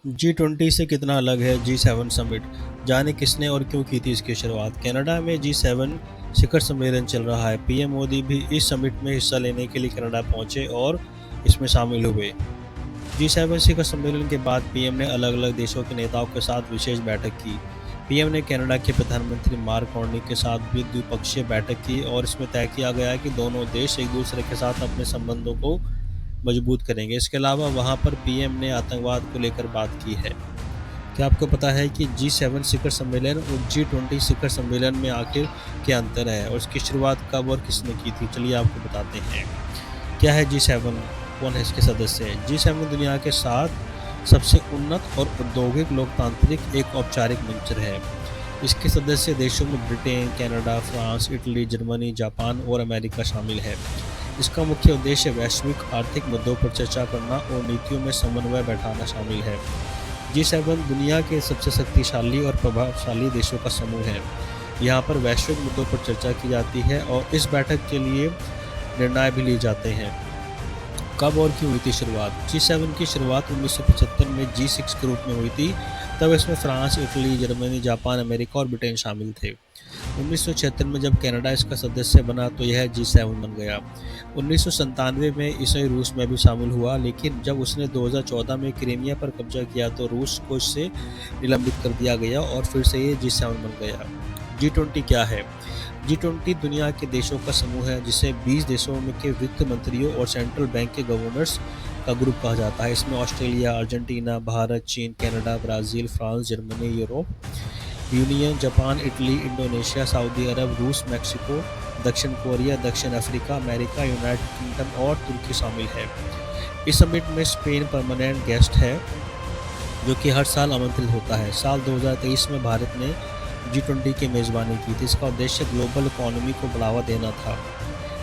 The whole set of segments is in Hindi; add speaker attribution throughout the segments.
Speaker 1: G20 से कितना अलग है G7 समिट? जाने किसने और क्यों की थी इसकी शुरुआत। कनाडा में G7 शिखर सम्मेलन चल रहा है। पीएम मोदी भी इस समिट में हिस्सा लेने के लिए कनाडा पहुंचे और इसमें शामिल हुए। G7 शिखर सम्मेलन के बाद पीएम ने अलग-अलग देशों के नेताओं के साथ विशेष बैठक की। पीएम ने कनाडा के प्रधानमंत्री मार्क कार्नी के साथ भी द्विपक्षीय बैठक की और इसमें तय किया गया कि दोनों देश एक दूसरे के साथ अपने संबंधों को मजबूत करेंगे। इसके अलावा वहां पर पीएम ने आतंकवाद को लेकर बात की है। क्या आपको पता है कि G7 शिखर सम्मेलन और G20 शिखर सम्मेलन में आखिर क्या अंतर है और इसकी शुरुआत कब और किसने की थी? चलिए आपको बताते हैं। क्या है G7? कौन है इसके सदस्य? G7 दुनिया के 7 सबसे उन्नत और औद्योगिक लोकतांत्रिक एक औपचारिक मंच है। इसके सदस्य देशों में Britain, Canada, France, Italy, Germany, Japan और अमेरिका शामिल है। इसका मुख्य उद्देश्य वैश्विक आर्थिक मुद्दों पर चर्चा करना और नीतियों में समन्वय बैठाना शामिल है। G7 दुनिया के सबसे शक्तिशाली और प्रभावशाली देशों का समूह है। यहाँ पर वैश्विक मुद्दों पर चर्चा की जाती है और इस बैठक के लिए निर्णय भी लिए जाते हैं। कब और क्यों हुई थी शुरुआत? G7 की शुरुआत 1975 में G6 के रूप में हुई थी। तब इसमें France, Italy, Germany, Japan, America और ब्रिटेन शामिल थे। 1976 में जब कनाडा इसका सदस्य बना तो यह G7 बन गया। 1997 में इसे रूस में भी शामिल हुआ, लेकिन जब उसने 2014 में क्रीमिया पर कब्जा किया तो रूस को इससे निलंबित कर दिया गया और फिर से ये G7 बन गया। G20 क्या है? G20 दुनिया के देशों का समूह है जिसे 20 देशों में के वित्त मंत्रियों और सेंट्रल बैंक के गवर्नर्स का ग्रुप कहा जाता है। इसमें ऑस्ट्रेलिया, अर्जेंटीना, भारत, चीन, Canada, Brazil, France, Germany, Europe union, Japan, Italy, Indonesia, Saudi Arab, रूस, मेक्सिको, दक्षिण कोरिया, दक्षिण अफ्रीका, अमेरिका, यूनाइटेड किंगडम और तुर्की शामिल है। इस समिट में स्पेन परमानेंट गेस्ट है जो कि हर साल आमंत्रित होता है। साल 2023 में भारत ने G20 की मेज़बानी की थी। इसका उद्देश्य ग्लोबल इकोनॉमी को बढ़ावा देना था।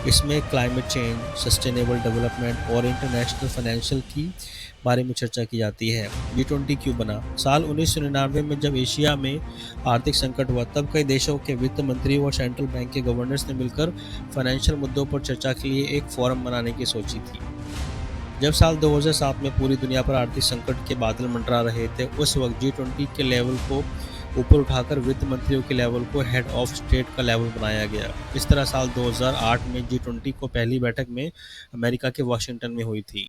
Speaker 1: इसमें क्लाइमेट चेंज, सस्टेनेबल डेवलपमेंट और इंटरनेशनल फाइनेंशियल की बारे में चर्चा की जाती है। G20 क्यों बना? साल 1999 में जब एशिया में आर्थिक संकट हुआ तब कई देशों के वित्त मंत्री और सेंट्रल बैंक के गवर्नर्स ने मिलकर फाइनेंशियल मुद्दों पर चर्चा के लिए एक फोरम बनाने की सोची थी। जब साल 2007 में पूरी दुनिया पर आर्थिक संकट के बादल मंडरा रहे थे, उस वक्त G20 के लेवल को ऊपर उठाकर वित्त मंत्रियों के लेवल को हेड ऑफ स्टेट का लेवल बनाया गया। इस तरह साल 2008 में G20 को पहली बैठक में अमेरिका के वाशिंगटन में हुई थी।